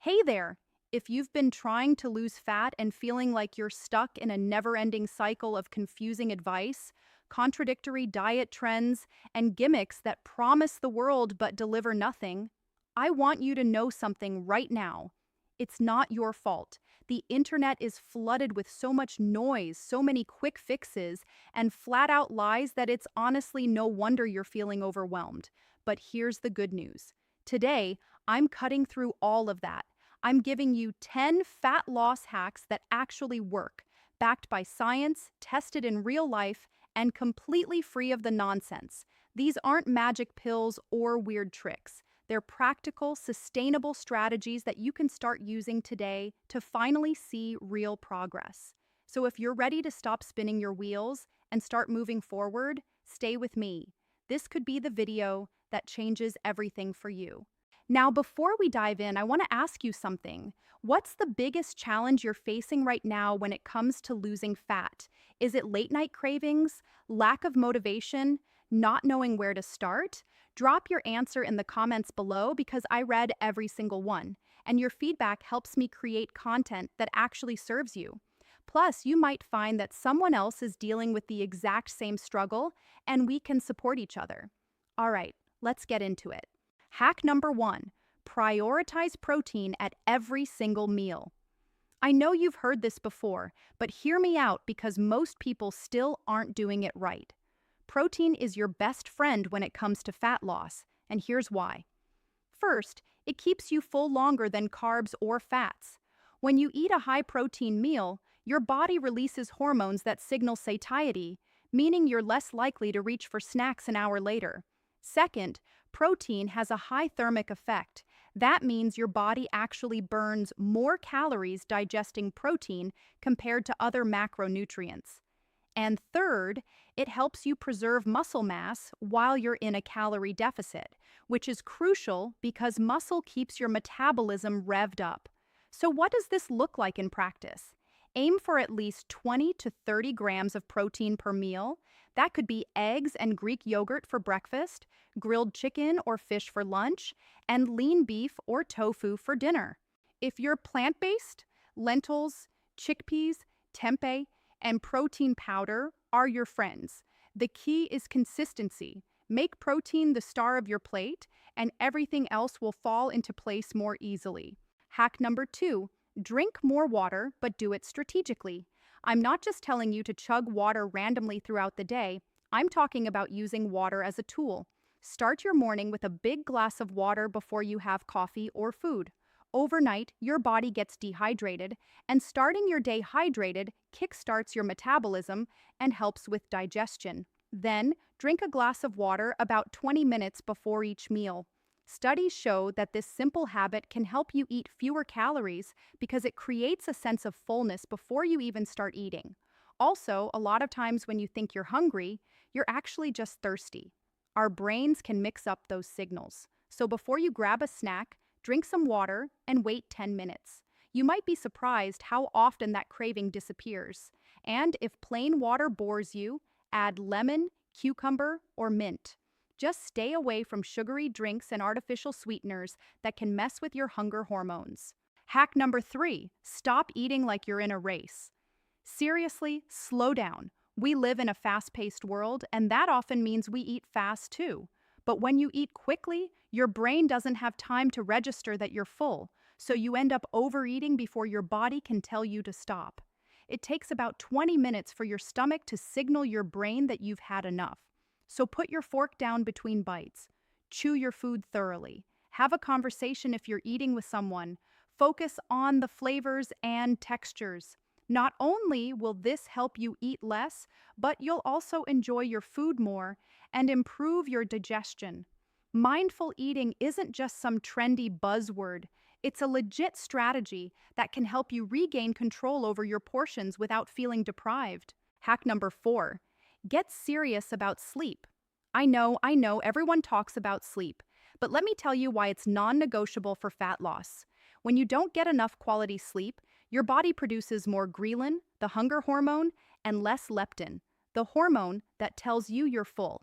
Hey there! If you've been trying to lose fat and feeling like you're stuck in a never ending cycle of confusing advice, contradictory diet trends, and gimmicks that promise the world but deliver nothing, I want you to know something right now. It's not your fault. The internet is flooded with so much noise, so many quick fixes, and flat out lies that it's honestly no wonder you're feeling overwhelmed. But here's the good news. Today, I'm cutting through all of that. I'm giving you 10 fat loss hacks that actually work, backed by science, tested in real life, and completely free of the nonsense. These aren't magic pills or weird tricks. They're practical, sustainable strategies that you can start using today to finally see real progress. So if you're ready to stop spinning your wheels and start moving forward, stay with me. This could be the video that changes everything for you. Now, before we dive in, I want to ask you something. What's the biggest challenge you're facing right now when it comes to losing fat? Is it late night cravings, lack of motivation, not knowing where to start? Drop your answer in the comments below because I read every single one, and your feedback helps me create content that actually serves you. Plus, you might find that someone else is dealing with the exact same struggle, and we can support each other. All right, let's get into it. Hack number 1, prioritize protein at every single meal. I know you've heard this before, but hear me out because most people still aren't doing it right. Protein is your best friend when it comes to fat loss, and here's why. First, it keeps you full longer than carbs or fats. When you eat a high-protein meal, your body releases hormones that signal satiety, meaning you're less likely to reach for snacks an hour later. Second, protein has a high thermic effect. That means your body actually burns more calories digesting protein compared to other macronutrients. And third, it helps you preserve muscle mass while you're in a calorie deficit, which is crucial because muscle keeps your metabolism revved up. So what does this look like in practice? Aim for at least 20 to 30 grams of protein per meal. That could be eggs and Greek yogurt for breakfast, grilled chicken or fish for lunch, and lean beef or tofu for dinner. If you're plant-based, lentils, chickpeas, tempeh, and protein powder are your friends. The key is consistency. Make protein the star of your plate, and everything else will fall into place more easily. Hack number 2, drink more water, but do it strategically. I'm not just telling you to chug water randomly throughout the day, I'm talking about using water as a tool. Start your morning with a big glass of water before you have coffee or food. Overnight, your body gets dehydrated, and starting your day hydrated kickstarts your metabolism and helps with digestion. Then, drink a glass of water about 20 minutes before each meal. Studies show that this simple habit can help you eat fewer calories because it creates a sense of fullness before you even start eating. Also, a lot of times when you think you're hungry, you're actually just thirsty. Our brains can mix up those signals. So before you grab a snack, drink some water and wait 10 minutes. You might be surprised how often that craving disappears. And if plain water bores you, add lemon, cucumber, or mint. Just stay away from sugary drinks and artificial sweeteners that can mess with your hunger hormones. Hack number 3, stop eating like you're in a race. Seriously, slow down. We live in a fast-paced world, and that often means we eat fast too. But when you eat quickly, your brain doesn't have time to register that you're full, so you end up overeating before your body can tell you to stop. It takes about 20 minutes for your stomach to signal your brain that you've had enough. So put your fork down between bites. Chew your food thoroughly. Have a conversation if you're eating with someone. Focus on the flavors and textures. Not only will this help you eat less, but you'll also enjoy your food more and improve your digestion. Mindful eating isn't just some trendy buzzword. It's a legit strategy that can help you regain control over your portions without feeling deprived. Hack number 4, get serious about sleep. I know, everyone talks about sleep, but let me tell you why it's non-negotiable for fat loss. When you don't get enough quality sleep, your body produces more ghrelin, the hunger hormone, and less leptin, the hormone that tells you you're full.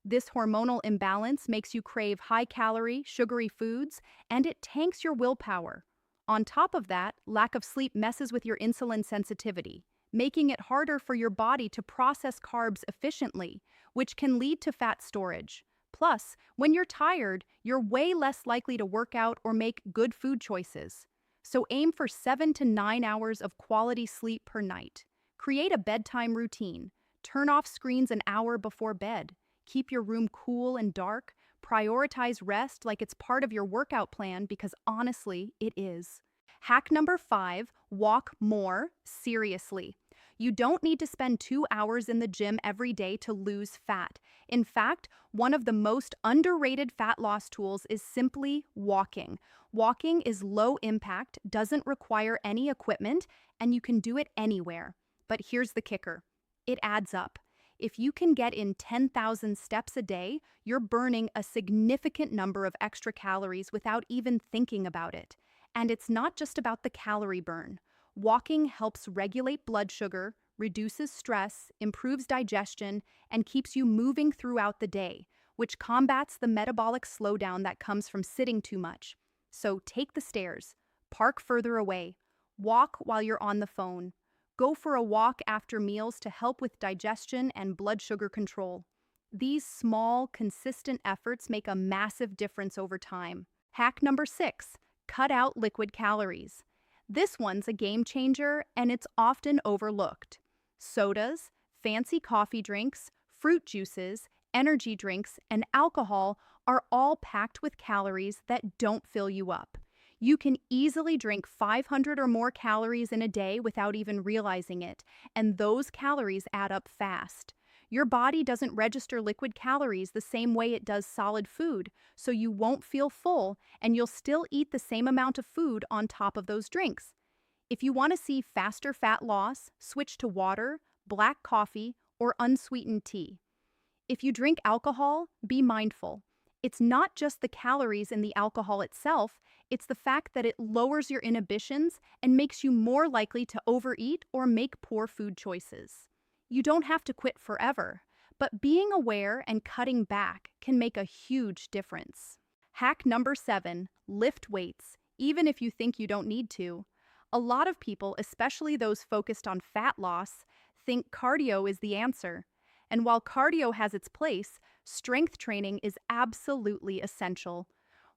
This hormonal imbalance makes you crave high-calorie, sugary foods, and it tanks your willpower. On top of that, lack of sleep messes with your insulin sensitivity, making it harder for your body to process carbs efficiently, which can lead to fat storage. Plus, when you're tired, you're way less likely to work out or make good food choices. So aim for 7 to 9 hours of quality sleep per night. Create a bedtime routine. Turn off screens an hour before bed. Keep your room cool and dark. Prioritize rest like it's part of your workout plan because honestly, it is. Hack number 5, walk more seriously. You don't need to spend 2 hours in the gym every day to lose fat. In fact, one of the most underrated fat loss tools is simply walking. Walking is low impact, doesn't require any equipment, and you can do it anywhere. But here's the kicker. It adds up. If you can get in 10,000 steps a day, you're burning a significant number of extra calories without even thinking about it. And it's not just about the calorie burn. Walking helps regulate blood sugar, reduces stress, improves digestion, and keeps you moving throughout the day, which combats the metabolic slowdown that comes from sitting too much. So take the stairs, park further away, walk while you're on the phone. Go for a walk after meals to help with digestion and blood sugar control. These small, consistent efforts make a massive difference over time. Hack number 6, cut out liquid calories. This one's a game changer and it's often overlooked. Sodas, fancy coffee drinks, fruit juices, energy drinks, and alcohol are all packed with calories that don't fill you up. You can easily drink 500 or more calories in a day without even realizing it, and those calories add up fast. Your body doesn't register liquid calories the same way it does solid food, so you won't feel full and you'll still eat the same amount of food on top of those drinks. If you want to see faster fat loss, switch to water, black coffee, or unsweetened tea. If you drink alcohol, be mindful. It's not just the calories in the alcohol itself, it's the fact that it lowers your inhibitions and makes you more likely to overeat or make poor food choices. You don't have to quit forever, but being aware and cutting back can make a huge difference. Hack number 7, lift weights, even if you think you don't need to. A lot of people, especially those focused on fat loss, think cardio is the answer. And while cardio has its place, strength training is absolutely essential.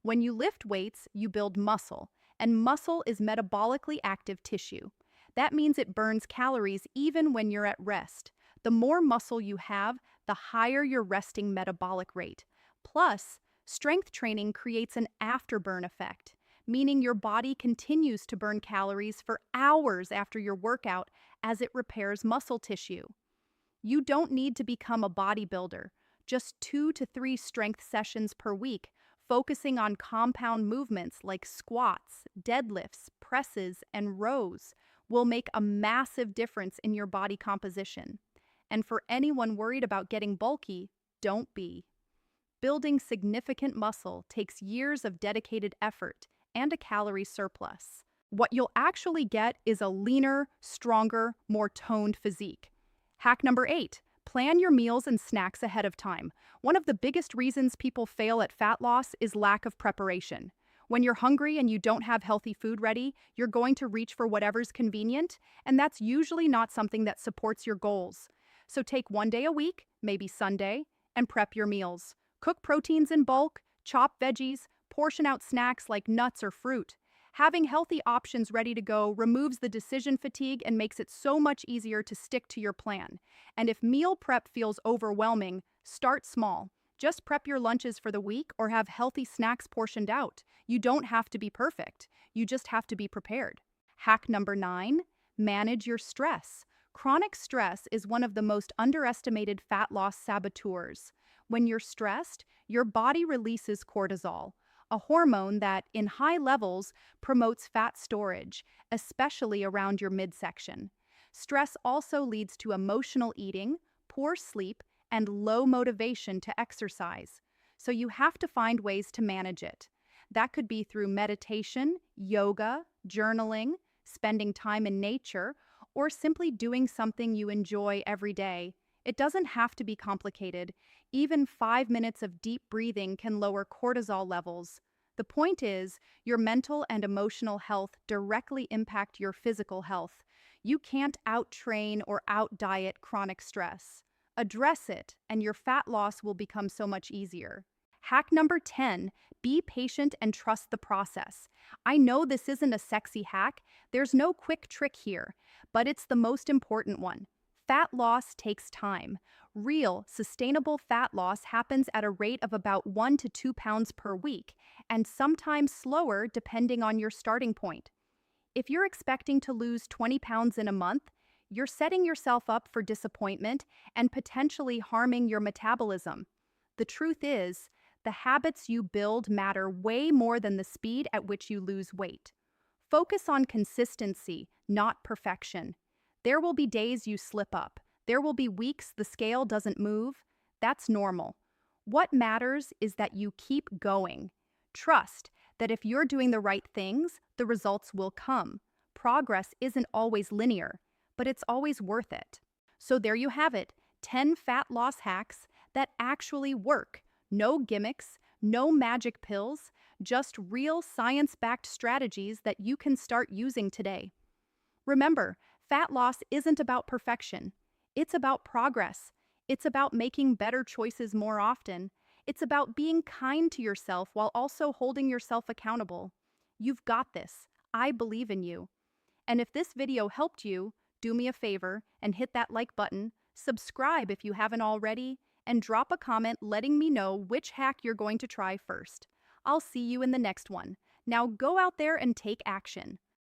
When you lift weights, you build muscle, and muscle is metabolically active tissue. That means it burns calories even when you're at rest. The more muscle you have, the higher your resting metabolic rate. Plus, strength training creates an afterburn effect, meaning your body continues to burn calories for hours after your workout as it repairs muscle tissue. You don't need to become a bodybuilder. Just 2 to 3 strength sessions per week, focusing on compound movements like squats, deadlifts, presses, and rows, will make a massive difference in your body composition. And for anyone worried about getting bulky, don't be. Building significant muscle takes years of dedicated effort and a calorie surplus. What you'll actually get is a leaner, stronger, more toned physique. Hack number 8, plan your meals and snacks ahead of time. One of the biggest reasons people fail at fat loss is lack of preparation. When you're hungry and you don't have healthy food ready, you're going to reach for whatever's convenient, and that's usually not something that supports your goals. So take one day a week, maybe Sunday, and prep your meals. Cook proteins in bulk, chop veggies, portion out snacks like nuts or fruit. Having healthy options ready to go removes the decision fatigue and makes it so much easier to stick to your plan. And if meal prep feels overwhelming, start small. Just prep your lunches for the week or have healthy snacks portioned out. You don't have to be perfect. You just have to be prepared. Hack number 9, manage your stress. Chronic stress is one of the most underestimated fat loss saboteurs. When you're stressed, your body releases cortisol, a hormone that, in high levels, promotes fat storage, especially around your midsection. Stress also leads to emotional eating, poor sleep, and low motivation to exercise. So you have to find ways to manage it. That could be through meditation, yoga, journaling, spending time in nature, or simply doing something you enjoy every day. It doesn't have to be complicated. Even 5 minutes of deep breathing can lower cortisol levels. The point is, your mental and emotional health directly impact your physical health. You can't out-train or out-diet chronic stress. Address it, and your fat loss will become so much easier. Hack number 10, be patient and trust the process. I know this isn't a sexy hack, there's no quick trick here, but it's the most important one. Fat loss takes time. Real, sustainable fat loss happens at a rate of about 1 to 2 pounds per week, and sometimes slower depending on your starting point. If you're expecting to lose 20 pounds in a month, you're setting yourself up for disappointment and potentially harming your metabolism. The truth is, the habits you build matter way more than the speed at which you lose weight. Focus on consistency, not perfection. There will be days you slip up. There will be weeks the scale doesn't move. That's normal. What matters is that you keep going. Trust that if you're doing the right things, the results will come. Progress isn't always linear, but it's always worth it. So there you have it, 10 fat loss hacks that actually work. No gimmicks, no magic pills, just real science-backed strategies that you can start using today. Remember, fat loss isn't about perfection. It's about progress. It's about making better choices more often. It's about being kind to yourself while also holding yourself accountable. You've got this. I believe in you. And if this video helped you, do me a favor and hit that like button, subscribe if you haven't already, and drop a comment letting me know which hack you're going to try first. I'll see you in the next one. Now go out there and take action.